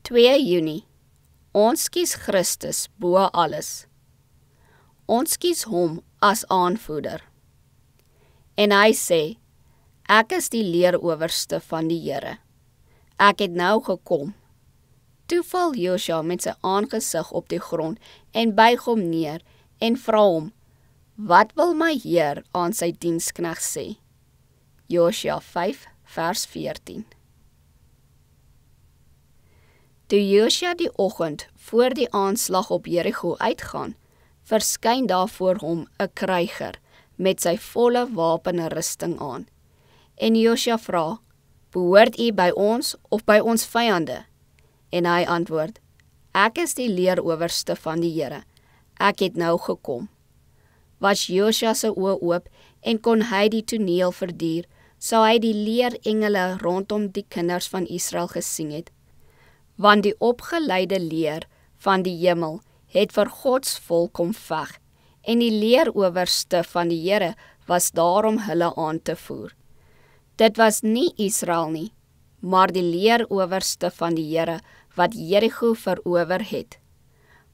2 Junie. Ons kies Christus bo alles. Ons kies hom as aanvoerder. En hy sê, ek is die leerowerste van die Here. Ek het nou gekom. Toe val Josua met sy aangesig op die grond en buig hom neer en vra hom, wat wil my Heer aan sy diensknegt sê? Josua 5 vers 14. Toe Josua die oggend voor die aanslag op Jericho uitgaan, verskyn daar voor hom 'n kryger met sy volle wapenrusting aan. En Josua vra, behoort u by ons of by ons vyande? En hy antwoord, ek is die leerowerste van die Here, ek het nou gekom. Was Josua se oë oop en kon hy die toneel verduur, sou hy die leerengele rondom die kinders van Israel gesien het, want die opgeleide leer van die hemel het vir Gods volk kom veg, en die leerowerste van die Here was daar om hulle aan te voer. Dit was nie Israel nie, maar die leerowerste van die Here wat Jericho verower het.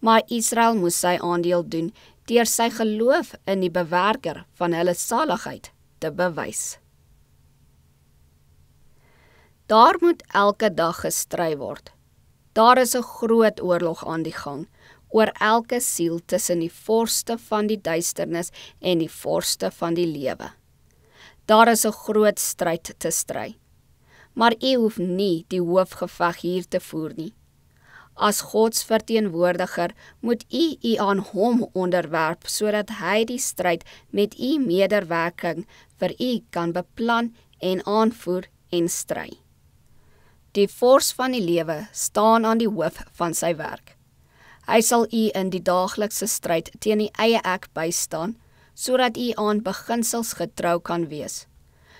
Maar Israel moes sy aandeel doen deur sy geloof in die bewerker van hulle saligheid te bewys. Daar moet elke dag gestry word. Daar is 'n groot oorlog aan die gang, oor elke siel tussen die vorste van die duisternis en die vorste van die lewe. Daar is 'n groot stryd te stry. Maar u hoef nie die hoofgeveg hier te voer nie. As Gods verteenwoordiger moet u aan hom onderwerp, sodat hy die stryd met u medewerking vir u kan beplan en aanvoer en stry. Die vors van die lewe staan aan die hoof van sy werk. Hy sal u in die daaglikse stryd teen die eie ek bystaan, sodat u aan beginsels getrou kan wees,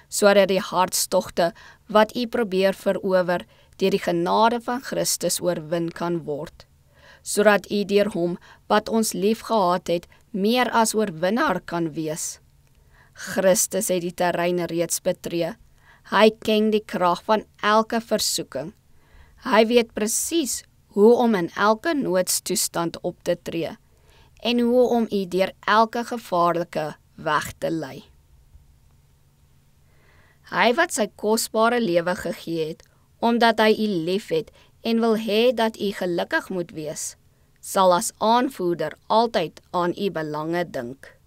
sodat die hartstogte wat u probeer verower, deur die genade van Christus oorwin kan word, sodat u deur hom wat ons lief gehad het, meer as oorwinnaar kan wees. Christus het die terrein reeds betree. Hy ken die krag van elke versoeking. Hy weet presies hoe om in elke noodstoestand op te tree en hoe om u deur elke gevaarlike weg te lei. Hy wat sy kosbare lewe gegee het, omdat hy u liefhet en wil hê dat u gelukkig moet wees, sal as aanvoerder altyd aan u belange dink.